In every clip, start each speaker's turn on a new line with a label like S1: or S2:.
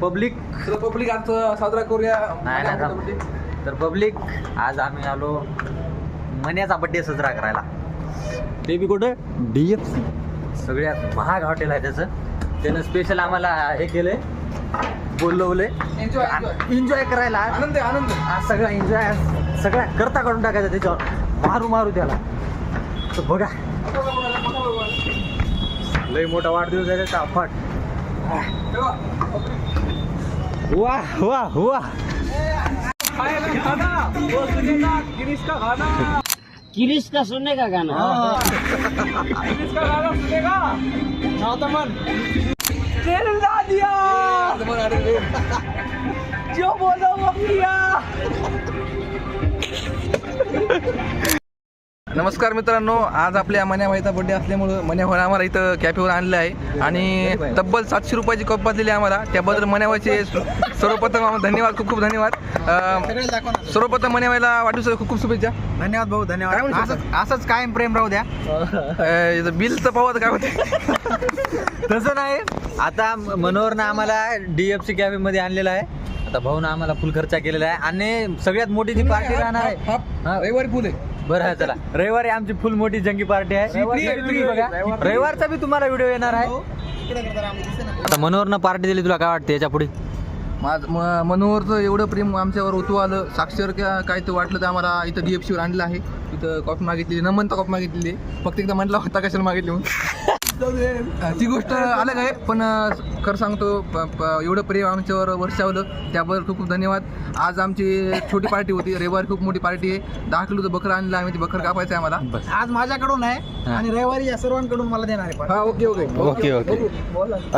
S1: Public
S2: आज साजरा करूया.
S1: नाही. तर पब्लिक आज आम्ही आलो मन्याचा बड्डे साजरा करायला. ते बी कुठं DFC सगळ्यात महाग हॉटेल आहे त्यानं स्पेशल आम्हाला हे केलंय, बोलवलंय एन्जॉय करायला.
S2: आनंद
S1: आज सगळा एन्जॉय सगळ्या करता काढून टाकायचा त्याच्यावर, मारू त्याला. तर बघा लय मोठा वाढदिवस आहे त्याचा. अफाट वाह वाह वाह.
S3: किरीश का सुनने का गाना.
S2: जो बोलो वो किया. नमस्कार मित्रांनो, आज आपल्या मन्याभाईचा बर्थडे असल्यामुळं मन्याभाई आम्हाला इथं कॅफेवर आणलं आहे आणि तब्बल 700 रुपयाची कप दिली आम्हाला. त्याबद्दल मन्याभाईचे सर्वप्रथम धन्यवाद, खूप खूप धन्यवाद. सर्वप्रथम मन्याभाईला वाढदिवसाच्या खूप खूप शुभेच्छा.
S1: धन्यवाद भाऊ, धन्यवाद. असंच कायम प्रेम राहू द्या.
S2: बिलचं पाहत काय होते
S1: तसं नाही. आता मनोहरनं आम्हाला DFC कॅफे मध्ये आणलेलं आहे. आता भाऊनं आम्हाला फुल खर्च केलेला आहे आणि सगळ्यात मोठी जी पार्टी राहणार आहे
S2: रविवारी फुल आहे.
S1: बरं आहे, चला रविवारी आमची फुल मोठी जंगी पार्टी आहे. बघा रविवारचा बी तुम्हाला व्हिडिओ येणार आहे. आता मनोहरनं पार्टी दिली, तुला काय वाटतं याच्या पुढे?
S2: मनोहरचं एवढं प्रेम आमच्यावर ओतू आलं. साक्षर काय ते वाटलं तर आम्हाला इथं DFCवर आणलं आहे. इथं कॉफी मागितली, न म्हणता कॉफी मागितली. फक्त एकदा म्हटलं होता कशाला मागितली म्हणून. ती गोष्ट अलग आहे, पण खरं सांगतो एवढं प्रेम आमच्यावर वर्षावलं त्याबद्दल खूप खूप धन्यवाद. आज आमची छोटी पार्टी होती, रविवारी खूप मोठी पार्टी आहे. 10 किलोचं बकरं आणलं आम्ही, ती बकरं कापायचं आहे आम्हाला.
S3: आज माझ्याकडून आहे आणि रविवारी या सर्वांकडून मला देणार आहे.
S2: हा okay okay
S1: okay okay.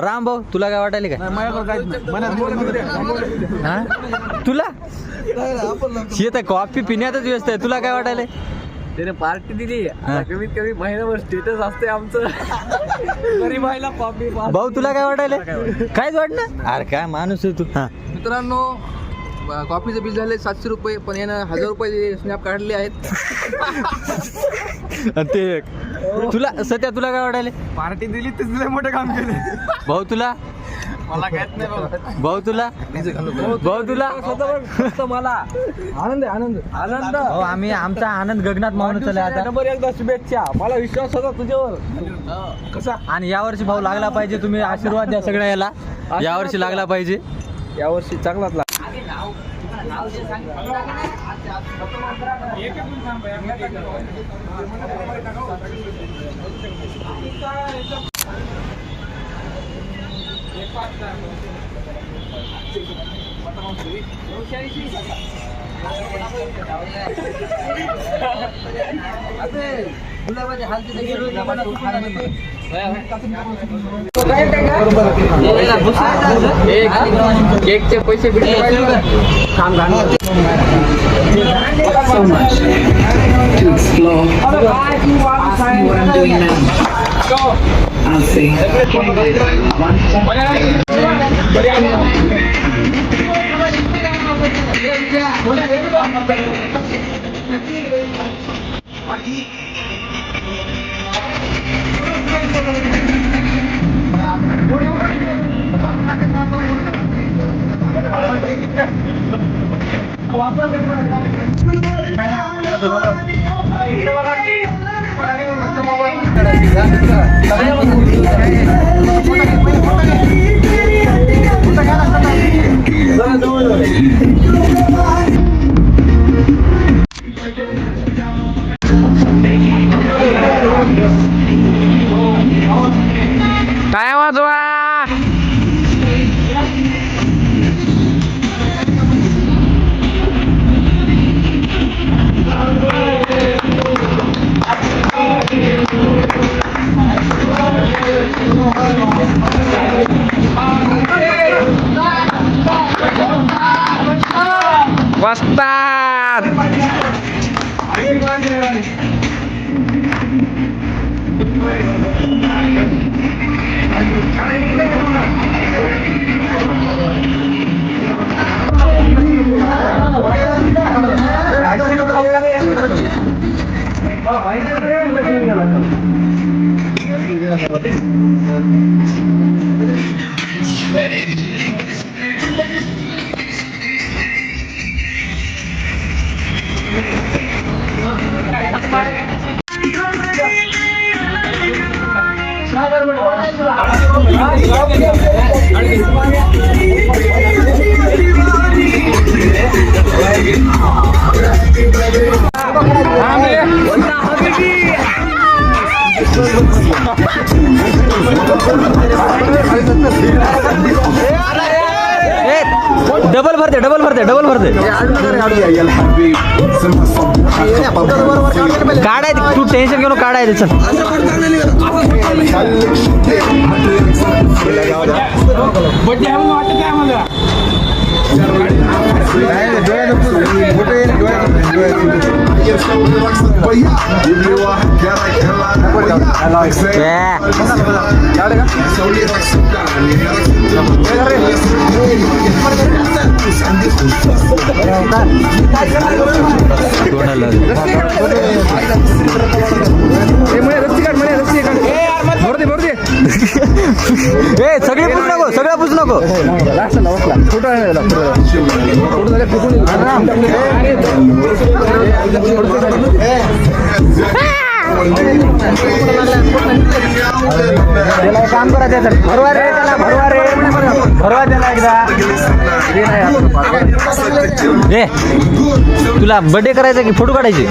S1: Ram भाऊ, तुला काय वाटायला काय? तुला शेत कॉफी पिण्यातच व्यस्त आहे. तुला काय वाटायला?
S2: त्याने पार्टी दिली, कमीत कमी महिन्याभर स्टेटस असते आमचं. गरीबाईला कॉफी.
S1: भाऊ तुला काय वाटायला? कायच वाटलं? अरे काय माणूस आहे तू.
S2: मित्रांनो, कॉफीचं बिल झाले 700 रुपये, पण यानं 1000 रुपये स्नॅप काढले आहेत.
S1: ते तुला सध्या तुला काय वाटायला?
S2: पार्टी दिली तर मोठं काम केलं.
S1: भाऊ तुला?
S2: मला काहीच नाही.
S1: भाऊ तुला? भाऊ तुला?
S2: मला आनंद आनंद.
S1: हो, आम्ही आमचा आनंद गगनात मावून चालला आता.
S2: नंबर एकदा शुभेच्छा. मला विश्वास होता तुझ्यावर. कसा
S1: आणि यावर्षी भाऊ लागला पाहिजे. तुम्ही आशीर्वाद द्या सगळ्या याला. यावर्षी लागला पाहिजे.
S2: यावर्षी चांगलाच लागला. केकचे पैसे
S4: so much to explore. Ask me what I'm doing now. I'll see.
S2: काय वाजवा. वस्ताद
S1: डबल भरते काढाय तू टेन्शन घेऊन काढाय चल सगळे पुस नको सगळं पुस नको त्याला काम करा त्याचं भरवा रे त्याला भरवा त्याला एकदा ए तुला बर्थडे करायचा की फोटो काढायचे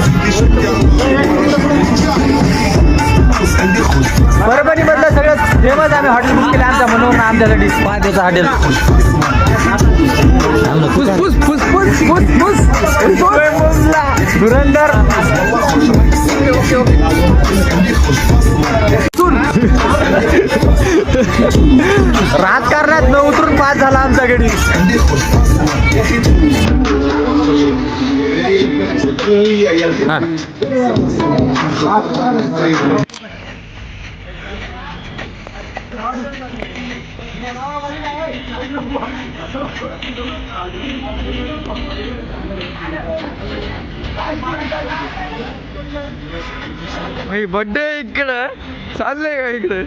S1: बरोबर बदला सगळं फेमस आम्ही हॉटेल बुक केलं आमच्या म्हणून आमच्यासाठी महादेवचं हॉटेल धुरंधर राजकारणात न उतरून पास झाला आमचा गडी बर्थडे इकडं चाललंय का इकडे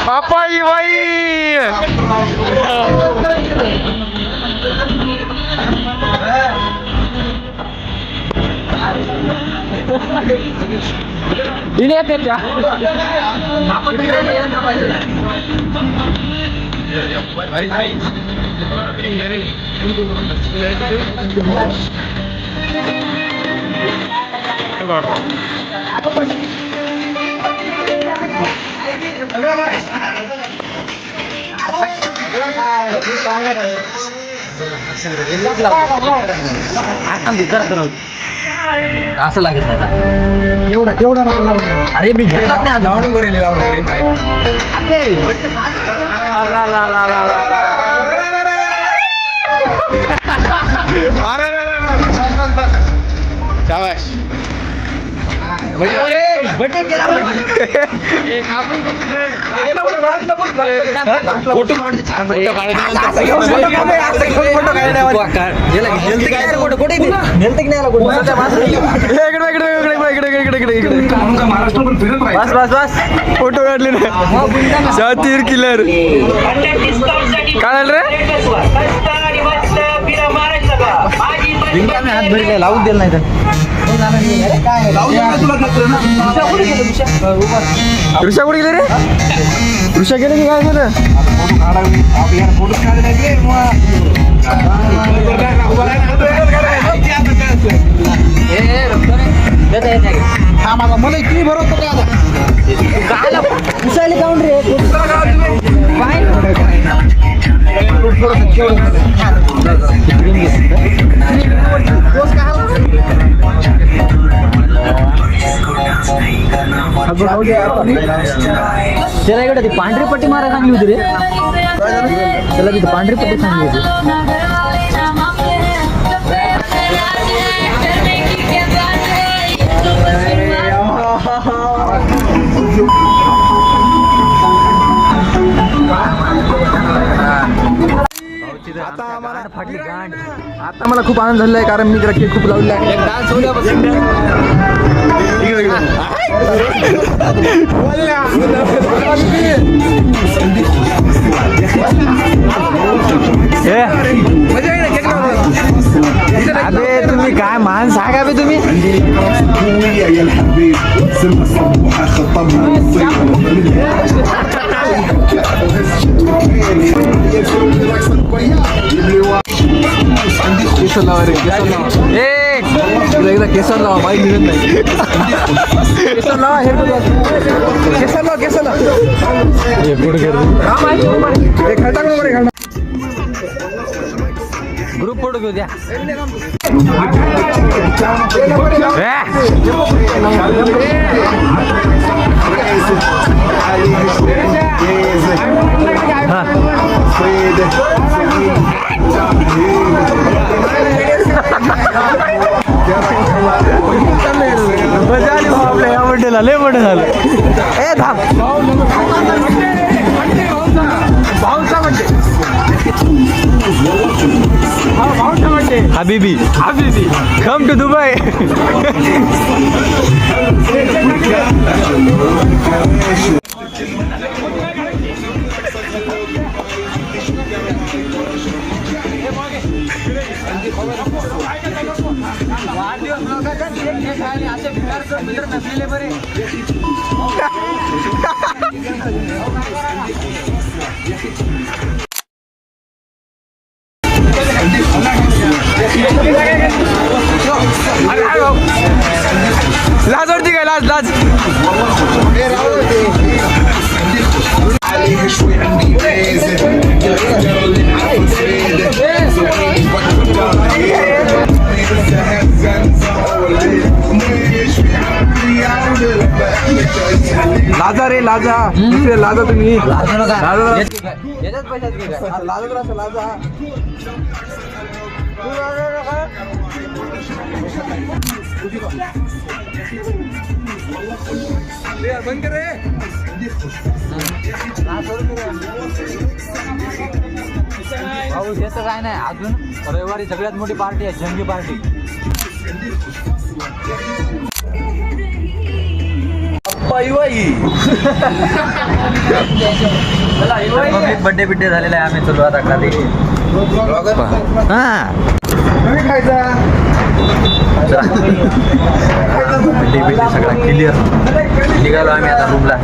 S1: पापाई बाई असं लागत नाही
S3: एवढा
S1: अरे मी घेतलाच नाही लावून बरेल फोटो काढले ना शातीर किलर काय रे बिंग आम्ही हात भरले लावून दिलं नाही तर ऋषा कुठे गेले रे ऋषा गेले की काय गेलं
S3: हा माझा मला किती भरवतो का आता पुसायला काऊन रे
S1: त्याला इकडे ती पांढरी पट्टी मारा चांगली होती रे त्याला तिथे पांढरी पट्टी चांगली होती फाटली गांड
S2: आता मला खूप आनंद झालेला आहे कारण मी रॅकेट खूप लावलेला आहे डान्स
S1: अबे तुम्ही काय मान सांगा बे तुम्ही
S5: يا الحبيب سمها صبوحة خطبها
S2: केसर लावा रे केसर लावा तुला एकदा केसर लावा बाईक निघत नाही केसर लावा हे केसर लावा केसर लावा
S1: ग्रुप फोटो घेऊ द्या मजा आली भाऊ आपल्या या बड्डेला लय मोठं झालं ए थांब
S2: भाऊचा बड्डे
S1: हबीबी
S2: हबीबी
S1: कम टू दुबई
S2: लाज वाटते काय लाज लाज
S5: عليها شوي عندي ميزة اللي عارف
S2: लाजा रे लाजा दुसरे लाजा तुम्ही
S1: लाजू नका
S2: लाजा.
S1: याच्यात पैशात घे काय
S2: लाजा तर असं लाजा बंद कर रे
S1: भाऊ त्याचं काय नाही अजून रविवारी सगळ्यात मोठी पार्टी आहे जंगी पार्टी बड्डे बिड्डे झालेला आहे आम्ही चलो आता खाली बड्डे बिड्डे सगळा क्लिअर निघालो आम्ही आता रूमला